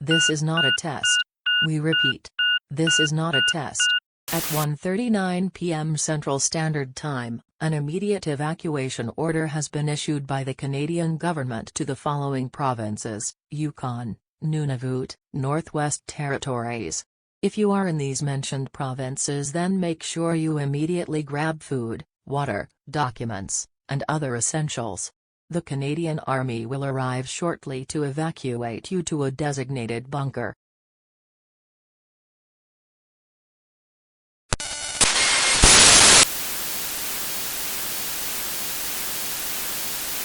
This is not a test. We repeat. This is not a test. At 1:39 p.m. Central Standard Time, an immediate evacuation order has been issued by the Canadian government to the following provinces: Yukon, Nunavut, Northwest Territories. If you are in these mentioned provinces, then make sure you immediately grab food, water, documents, and other essentials. The Canadian Army will arrive shortly to evacuate you to a designated bunker.